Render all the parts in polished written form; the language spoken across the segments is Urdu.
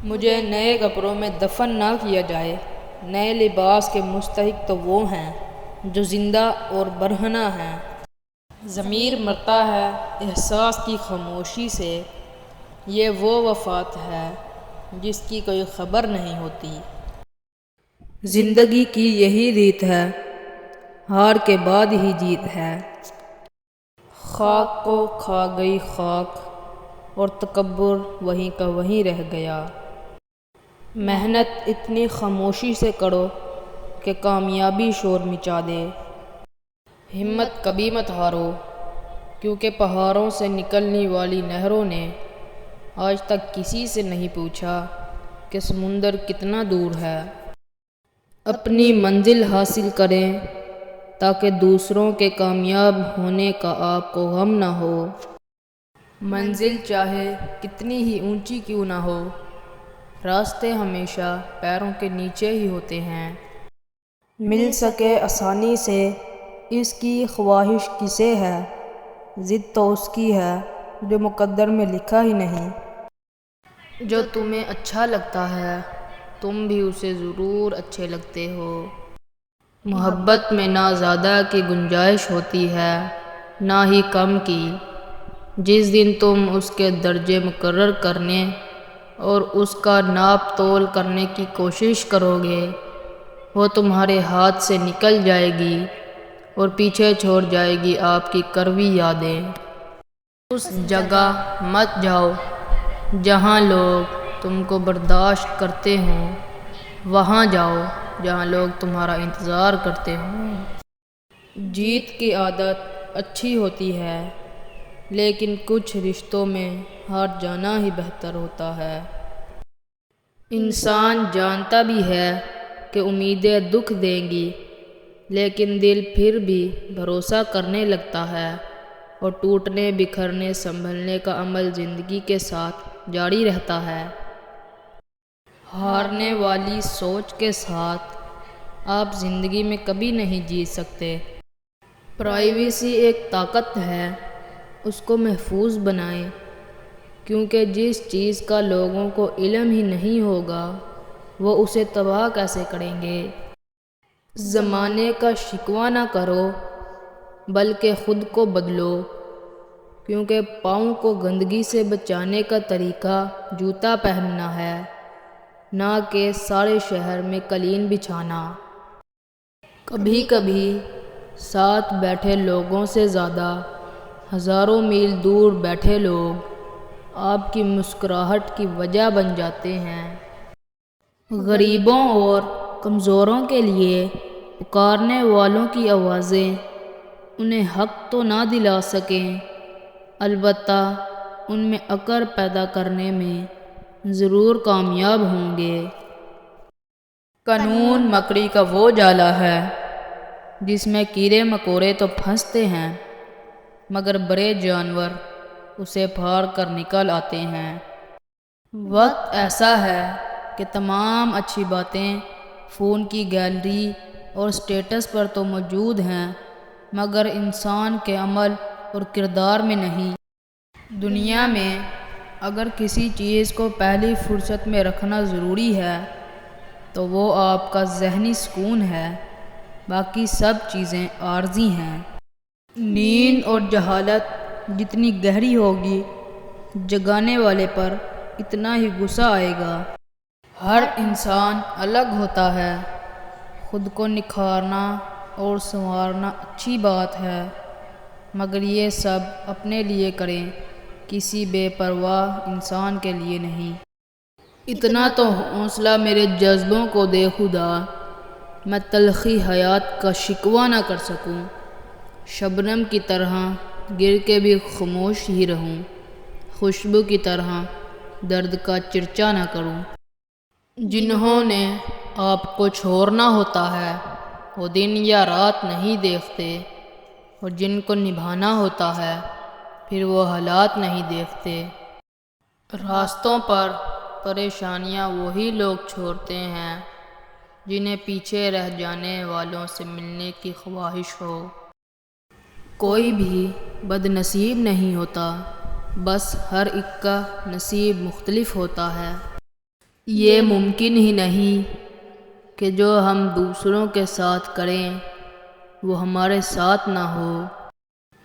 مجھے نئے کپڑوں میں دفن نہ کیا جائے۔ نئے لباس کے مستحق تو وہ ہیں جو زندہ اور برہنہ ہیں۔ ضمیر مرتا ہے احساس کی خاموشی سے، یہ وہ وفات ہے جس کی کوئی خبر نہیں ہوتی۔ زندگی کی یہی ریت ہے، ہار کے بعد ہی جیت ہے۔ خاک کو کھا گئی خاک اور تکبر وہیں کا وہیں رہ گیا۔ محنت اتنی خاموشی سے کرو کہ کامیابی شور مچا دے۔ ہمت کبھی مت ہارو، کیونکہ پہاڑوں سے نکلنے والی نہروں نے آج تک کسی سے نہیں پوچھا کہ سمندر کتنا دور ہے۔ اپنی منزل حاصل کریں تاکہ دوسروں کے کامیاب ہونے کا آپ کو غم نہ ہو۔ منزل چاہے کتنی ہی اونچی کیوں نہ ہو، راستے ہمیشہ پیروں کے نیچے ہی ہوتے ہیں۔ مل سکے آسانی سے اس کی خواہش کسے ہے، ضد تو اس کی ہے جو مقدر میں لکھا ہی نہیں۔ جو تمہیں اچھا لگتا ہے تم بھی اسے ضرور اچھے لگتے ہو۔ محبت میں نہ زیادہ کی گنجائش ہوتی ہے نہ ہی کم کی۔ جس دن تم اس کے درجے مقرر کرنے اور اس کا ناپ تول کرنے کی کوشش کرو گے، وہ تمہارے ہاتھ سے نکل جائے گی اور پیچھے چھوڑ جائے گی آپ کی کڑوی یادیں۔ اس جگہ مت جاؤ جہاں لوگ تم کو برداشت کرتے ہوں، وہاں جاؤ جہاں لوگ تمہارا انتظار کرتے ہوں۔ جیت کی عادت اچھی ہوتی ہے، لیکن کچھ رشتوں میں ہار جانا ہی بہتر ہوتا ہے۔ انسان جانتا بھی ہے کہ امیدیں دکھ دیں گی، لیکن دل پھر بھی بھروسہ کرنے لگتا ہے اور ٹوٹنے بکھرنے سنبھلنے کا عمل زندگی کے ساتھ جاری رہتا ہے۔ ہارنے والی سوچ کے ساتھ آپ زندگی میں کبھی نہیں جیت سکتے۔ پرائیویسی ایک طاقت ہے، اس کو محفوظ بنائیں، کیونکہ جس چیز کا لوگوں کو علم ہی نہیں ہوگا وہ اسے تباہ کیسے کریں گے۔ زمانے کا شکوہ نہ کرو بلکہ خود کو بدلو، کیونکہ پاؤں کو گندگی سے بچانے کا طریقہ جوتا پہننا ہے، نہ کہ سارے شہر میں قالین بچھانا۔ کبھی کبھی ساتھ بیٹھے لوگوں سے زیادہ ہزاروں میل دور بیٹھے لوگ آپ کی مسکراہٹ کی وجہ بن جاتے ہیں۔ غریبوں اور کمزوروں کے لیے پکارنے والوں کی آوازیں انہیں حق تو نہ دلا سکیں، البتہ ان میں اکر پیدا کرنے میں ضرور کامیاب ہوں گے۔ قانون مکڑی کا وہ جالا ہے جس میں کیڑے مکوڑے تو پھنستے ہیں، مگر بڑے جانور اسے پھاڑ کر نکل آتے ہیں۔ وقت ایسا ہے کہ تمام اچھی باتیں فون کی گیلری اور سٹیٹس پر تو موجود ہیں، مگر انسان کے عمل اور کردار میں نہیں۔ دنیا میں اگر کسی چیز کو پہلی فرصت میں رکھنا ضروری ہے تو وہ آپ کا ذہنی سکون ہے، باقی سب چیزیں عارضی ہیں۔ نیند اور جہالت جتنی گہری ہوگی، جگانے والے پر اتنا ہی غصہ آئے گا۔ ہر انسان الگ ہوتا ہے، خود کو نکھارنا اور سنوارنا اچھی بات ہے، مگر یہ سب اپنے لیے کریں، کسی بے پرواہ انسان کے لیے نہیں۔ اتنا تو حوصلہ میرے جذبوں کو دے خدا، میں تلخی حیات کا شکوہ نہ کر سکوں، شبنم کی طرح گر کے بھی خاموش ہی رہوں، خوشبو کی طرح درد کا چرچا نہ کروں۔ جنہوں نے آپ کو چھوڑنا ہوتا ہے وہ دن یا رات نہیں دیکھتے، اور جن کو نبھانا ہوتا ہے پھر وہ حالات نہیں دیکھتے۔ راستوں پر پریشانیاں وہی لوگ چھوڑتے ہیں جنہیں پیچھے رہ جانے والوں سے ملنے کی خواہش ہو۔ کوئی بھی بد نصیب نہیں ہوتا، بس ہر ایک کا نصیب مختلف ہوتا ہے۔ یہ ممکن ہی نہیں کہ جو ہم دوسروں کے ساتھ کریں وہ ہمارے ساتھ نہ ہو۔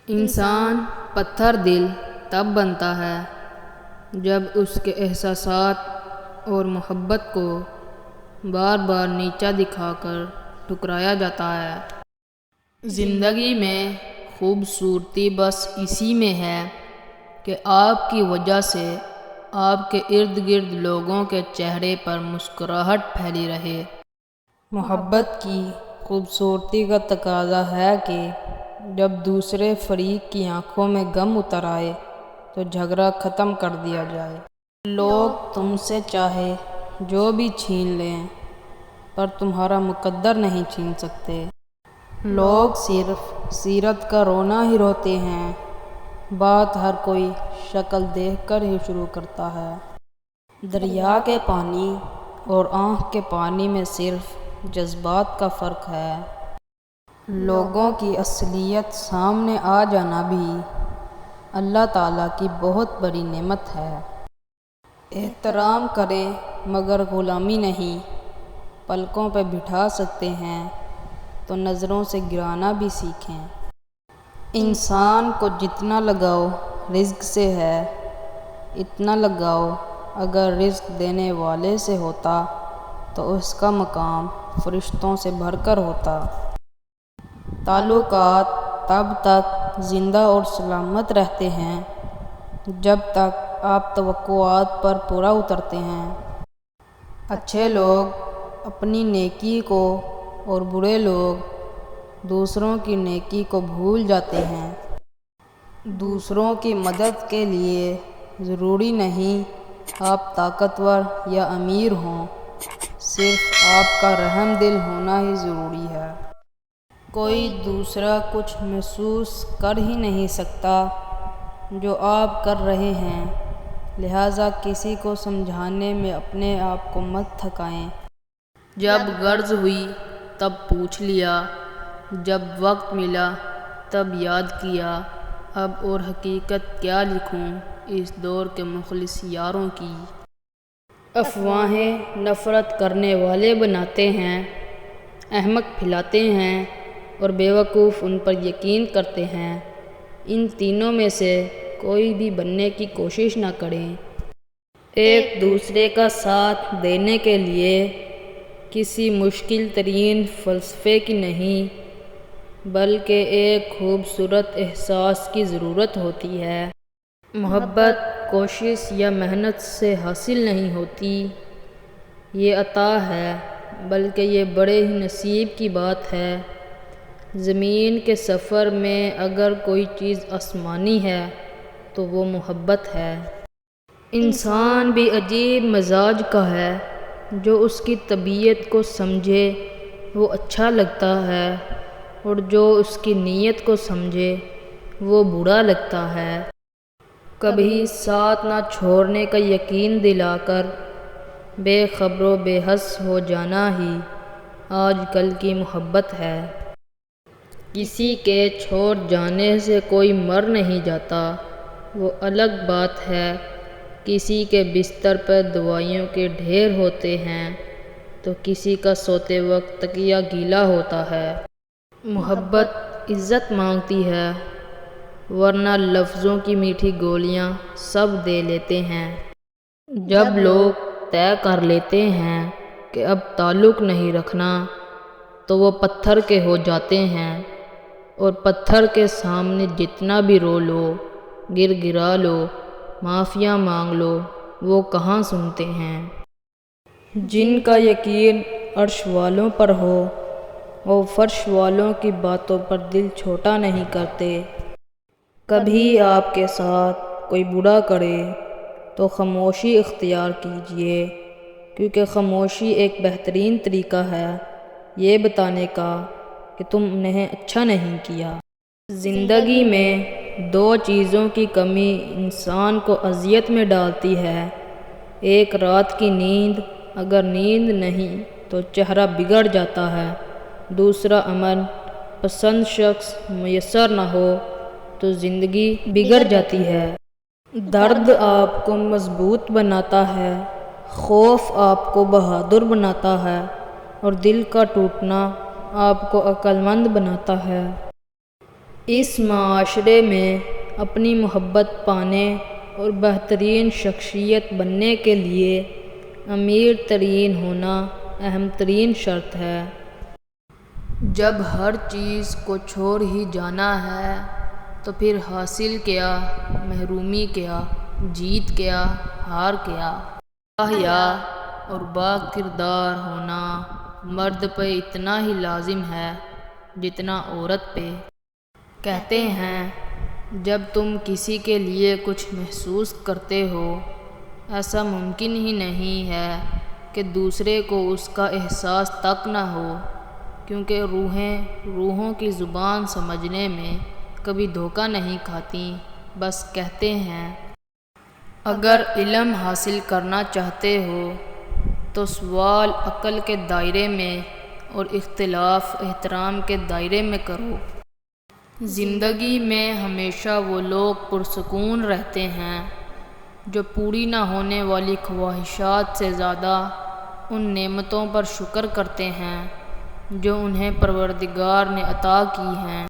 انسان پتھر دل تب بنتا ہے جب اس کے احساسات اور محبت کو بار بار نیچا دکھا کر ٹھکرایا جاتا ہے۔ زندگی میں خوبصورتی بس اسی میں ہے کہ آپ کی وجہ سے آپ کے ارد گرد لوگوں کے چہرے پر مسکراہٹ پھیلی رہے۔ محبت کی خوبصورتی کا تقاضا ہے کہ جب دوسرے فریق کی آنکھوں میں غم اتر آئے تو جھگڑا ختم کر دیا جائے۔ لوگ تم سے چاہے جو بھی چھین لیں پر تمہارا مقدر نہیں چھین سکتے۔ لوگ صرف سیرت کا رونا ہی روتے ہیں، بات ہر کوئی شکل دیکھ کر ہی شروع کرتا ہے۔ دریا کے پانی اور آنکھ کے پانی میں صرف جذبات کا فرق ہے۔ لوگوں کی اصلیت سامنے آ جانا بھی اللہ تعالیٰ کی بہت بڑی نعمت ہے۔ احترام کریں مگر غلامی نہیں۔ پلکوں پہ بٹھا سکتے ہیں تو نظروں سے گرانا بھی سیکھیں۔ انسان کو جتنا لگاؤ رزق سے ہے اتنا لگاؤ اگر رزق دینے والے سے ہوتا تو اس کا مقام فرشتوں سے بڑھ کر ہوتا۔ تعلقات تب تک زندہ اور سلامت رہتے ہیں جب تک آپ توقعات پر پورا اترتے ہیں۔ اچھے لوگ اپنی نیکی کو اور برے لوگ دوسروں کی نیکی کو بھول جاتے ہیں۔ دوسروں کی مدد کے لیے ضروری نہیں آپ طاقتور یا امیر ہوں، صرف آپ کا رحم دل ہونا ہی ضروری ہے۔ کوئی دوسرا کچھ محسوس کر ہی نہیں سکتا جو آپ کر رہے ہیں، لہٰذا کسی کو سمجھانے میں اپنے آپ کو مت تھکائیں۔ جب غرض ہوئی تب پوچھ لیا، جب وقت ملا تب یاد کیا، اب اور حقیقت کیا لکھوں اس دور کے مخلص یاروں کی۔ افواہیں نفرت کرنے والے بناتے ہیں، احمق پھیلاتے ہیں اور بیوقوف ان پر یقین کرتے ہیں۔ ان تینوں میں سے کوئی بھی بننے کی کوشش نہ کریں۔ ایک دوسرے کا ساتھ دینے کے لیے کسی مشکل ترین فلسفے کی نہیں بلکہ ایک خوبصورت احساس کی ضرورت ہوتی ہے۔ محبت کوشش یا محنت سے حاصل نہیں ہوتی، یہ عطا ہے بلکہ یہ بڑے ہی نصیب کی بات ہے۔ زمین کے سفر میں اگر کوئی چیز آسمانی ہے تو وہ محبت ہے۔ انسان بھی عجیب مزاج کا ہے، جو اس کی طبیعت کو سمجھے وہ اچھا لگتا ہے اور جو اس کی نیت کو سمجھے وہ برا لگتا ہے۔ کبھی ساتھ نہ چھوڑنے کا یقین دلا کر بے خبر و بے حس ہو جانا ہی آج کل کی محبت ہے۔ کسی کے چھوڑ جانے سے کوئی مر نہیں جاتا، وہ الگ بات ہے کسی کے بستر پر دوائیوں کے ڈھیر ہوتے ہیں تو کسی کا سوتے وقت تکیہ گیلا ہوتا ہے۔ محبت عزت مانگتی ہے ورنہ لفظوں کی میٹھی گولیاں سب دے لیتے ہیں۔ جب لوگ طے کر لیتے ہیں کہ اب تعلق نہیں رکھنا تو وہ پتھر کے ہو جاتے ہیں، اور پتھر کے سامنے جتنا بھی رو لو، گر گرا لو، معافیاں مانگ لو، وہ کہاں سنتے ہیں۔ جن کا یقین عرش والوں پر ہو وہ فرش والوں کی باتوں پر دل چھوٹا نہیں کرتے۔ کبھی آپ کے ساتھ کوئی برا کرے تو خاموشی اختیار کیجیے، کیونکہ خاموشی ایک بہترین طریقہ ہے یہ بتانے کا کہ تم نے اچھا نہیں کیا۔ زندگی میں دو چیزوں کی کمی انسان کو اذیت میں ڈالتی ہے، ایک رات کی نیند، اگر نیند نہیں تو چہرہ بگڑ جاتا ہے، دوسرا امن پسند شخص میسر نہ ہو تو زندگی بگڑ جاتی ہے۔ درد آپ کو مضبوط بناتا ہے، خوف آپ کو بہادر بناتا ہے اور دل کا ٹوٹنا آپ کو عقل مند بناتا ہے۔ اس معاشرے میں اپنی محبت پانے اور بہترین شخصیت بننے کے لیے امیر ترین ہونا اہم ترین شرط ہے۔ جب ہر چیز کو چھوڑ ہی جانا ہے تو پھر حاصل کیا، محرومی کیا، جیت کیا، ہار کیا۔ باحیا اور با کردار ہونا مرد پہ اتنا ہی لازم ہے جتنا عورت پہ۔ کہتے ہیں جب تم کسی کے لیے کچھ محسوس کرتے ہو، ایسا ممکن ہی نہیں ہے کہ دوسرے کو اس کا احساس تک نہ ہو، کیونکہ روحوں کی زبان سمجھنے میں کبھی دھوکہ نہیں کھاتیں۔ بس کہتے ہیں اگر علم حاصل کرنا چاہتے ہو تو سوال عقل کے دائرے میں اور اختلاف احترام کے دائرے میں کرو۔ زندگی میں ہمیشہ وہ لوگ پرسکون رہتے ہیں جو پوری نہ ہونے والی خواہشات سے زیادہ ان نعمتوں پر شکر کرتے ہیں جو انہیں پروردگار نے عطا کی ہیں۔